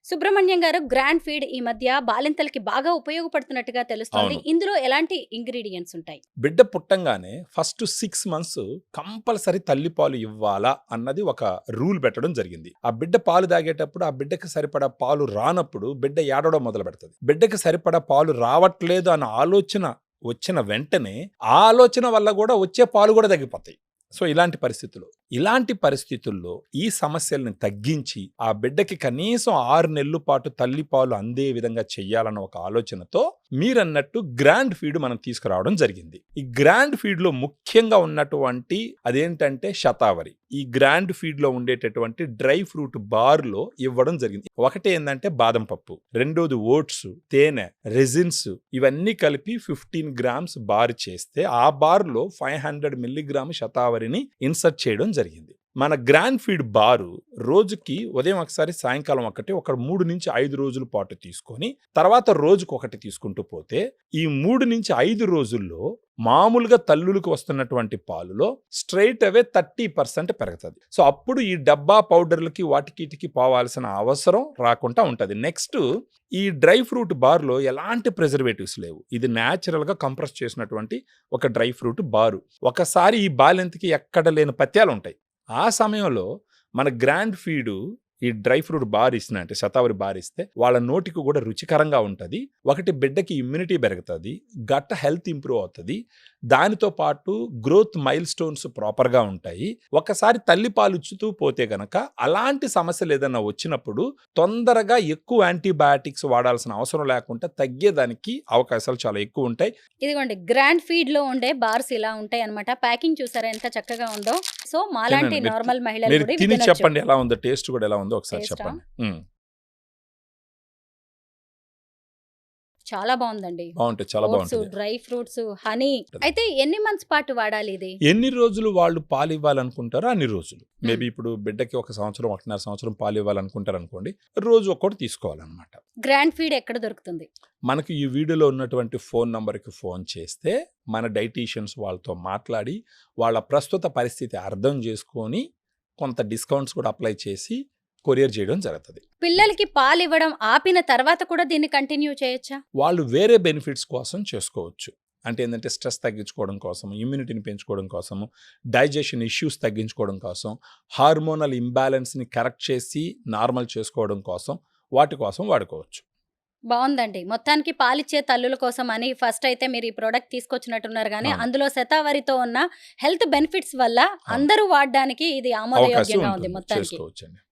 సుబ్రహ్మణ్యం గారు grand feed ఈ మధ్య బాలింతలకి బాగా ఉపయోగపడుతున్నట్టుగా తెలుస్తోంది. అవును. ఇందులో ఎలాంటి ఇంగ్రీడియెంట్స్ ఉంటాయి? బిడ్డ పుట్టంగానే ఫస్ట్ 6 మంత్స్ కంపల్సరీ తల్లిపాలు ఇవ్వాలా అన్నది ఒక రూల్ పెట్టడం జరిగింది. ఆ బిడ్డ పాలు తాగేటప్పుడు ఆ బిడ్డకి సరిపడా పాలు రానప్పుడు బిడ్డ ఏడవడం మొదలుపెడతది. బిడ్డకి సరిపడా పాలు రావట్లేదు అన్న ఆలోచన వచ్చిన వెంటనే, ఆ ఆలోచన వల్ల గూడా వచ్చే పాలు గూడా తగ్గిపోతాయి. సో, ఇలాంటి పరిస్థితుల్లో ఈ సమస్యల్ని తగ్గించి, ఆ బిడ్డకి కనీసం 6 నెలల పాటు తల్లిపాలు అందే విధంగా చెయ్యాలన్న ఒక ఆలోచనతో మీరన్నట్టు గ్రాండ్ ఫీడ్ మనం తీసుకురావడం జరిగింది. ఈ గ్రాండ్ ఫీడ్‌లో ముఖ్యంగా ఉన్నటువంటి అదేంటంటే శతావరి. ఈ గ్రాండ్ ఫీడ్‌లో ఉండేటటువంటి డ్రై ఫ్రూట్ బార్‌లో ఇవ్వడం జరిగింది. ఒకటి ఏందంటే బాదం పప్పు, రెండోది ఓట్స్, తేనె, రెజిన్స్ ఇవన్నీ కలిపి 15 గ్రామ్స్ బార్ చేస్తే, ఆ బార్‌లో 500 మిల్లీగ్రామ్ శతావరిని ఇన్సర్ట్ చేయడం జరిగింది. మన గ్రాండ్ ఫీడ్ బారు రోజుకి ఉదయం ఒకసారి, సాయంకాలం ఒకటి, ఒక 3-5 రోజుల పాటు తీసుకొని, తర్వాత రోజుకొకటి తీసుకుంటూ పోతే, ఈ 3-5 రోజుల్లో మామూలుగా తల్లులకు వస్తున్నటువంటి పాలులో స్ట్రెయిట్ అవే 30% పెరుగుతది. సో, అప్పుడు ఈ డబ్బా పౌడర్లకి వాటికి పోవాల్సిన అవసరం రాకుండా ఉంటది. నెక్స్ట్, ఈ డ్రై ఫ్రూట్ బార్‌లో ఎలాంటి ప్రిజర్వేటివ్స్ లేవు. ఇది న్యాచురల్‌గా కంప్రెస్ చేసినటువంటి ఒక డ్రై ఫ్రూట్ బారు. ఒకసారి ఈ బాలింతకి ఎక్కడ లేని పత్యాలుంటాయి. ఆ సమయంలో మన గ్రాండ్ ఫీడు ఈ డ్రై ఫ్రూట్ బార్ ఇస్తున్నా అంటే శతావరి బార్ ఇస్తే వాళ్ళ నోటికి కూడా రుచికరంగా ఉంటుంది. ఒకటి బిడ్డకి ఇమ్యూనిటీ పెరుగుతుంది, గట్ హెల్త్ ఇంప్రూవ్ అవుతుంది. దానితో పాటు గ్రోత్ మైల్ స్టోన్స్ ప్రాపర్గా ఉంటాయి. ఒకసారి తల్లిపాలు ఇచ్చుతూ పోతే గనక అలాంటి సమస్యలు ఏదైనా వచ్చినప్పుడు తొందరగా ఎక్కువ యాంటీబయాటిక్స్ వాడాల్సిన అవసరం లేకుండా తగ్గేదానికి అవకాశాలు చాలా ఎక్కువ ఉంటాయి. ఇదిగోండి గ్రాండ్ ఫీడ్ లో ఉండే బార్స్ ఇలా ఉంటాయి అన్నమాట. ప్యాకింగ్ చూసారా ఎంత చక్కగా ఉందో. సో మాలాంటి తినండి. నార్మల్ మహిళలు మీరు కూడా ఇవి తిని తినొచ్చు. చెప్పండి ఎలా ఉందో, టేస్ట్ కూడా ఎలా ఉందో ఒకసారి టేస్టా? చెప్పండి. చాలా బాగుందండి. బాగుంటుంది, చాలా ఓట్స్, బాగుంటుంది. Dry fruits, honey. అయితే ఎన్ని మంత్స్ పాటు వాడాలి ఇది? ఎన్ని రోజులు వాళ్ళు పాలు ఇవ్వాలనుకుంటారో అన్ని రోజులు. హ్మ్. మేబీ ఇప్పుడు బిడ్డకి 1 సంవత్సరం, 1.5 సంవత్సరం పాలు ఇవ్వాలనుకుంటారు అనుకోండి, రోజు ఒక్కటి తీసుకోవాలన్నమాట. గ్రాండ్ ఫీడ్ ఎక్కడ దొరుకుతుంది? మనకు ఈ వీడియోలో ఉన్నటువంటి ఫోన్ నంబర్కి ఫోన్ చేస్తే మన డైటీషియన్స్ వాళ్ళతో మాట్లాడి, వాళ్ళ ప్రస్తుత పరిస్థితి అర్థం చేసుకొని కొంత డిస్కౌంట్స్ కూడా అప్లై చేసి కొరియర్ చేయడం జరుగుతుంది. పిల్లలకి పాలు ఇవ్వడం ఆపిన తర్వాత కూడా దీన్ని కంటిన్యూ చేయొచ్చా? వాళ్ళు వేరే బెనిఫిట్స్ కోసం చేసుకోవచ్చు. అంటే ఏంటంటే స్ట్రెస్ తగ్గించుకోవడం కోసం, ఇమ్యూనిటీని పెంచుకోవడం కోసము, డైజెషన్ ఇష్యూస్ తగ్గించుకోవడం కోసం, హార్మోనల్ ఇంబ్యాలెన్స్ని కరెక్ట్ చేసి నార్మల్ చేసుకోవడం కోసం, వాటి కోసం వాడుకోవచ్చు. బావుందండి. మొత్తానికి పాలిచ్చే తల్లుల కోసం అని ఫస్ట్ అయితే మీరు ఈ ప్రొడక్ట్ తీసుకొచ్చినట్టున్నారు గానీ, అవును. అందులో శతావరితో ఉన్న హెల్త్ బెనిఫిట్స్ వల్ల అవును. అందరూ వాడడానికి ఇది అవకాశం ఆమోదయోగ్యంగా ఉంది ఉంటుంది, మొత్తానికి. చేసుకోవచ్చండి.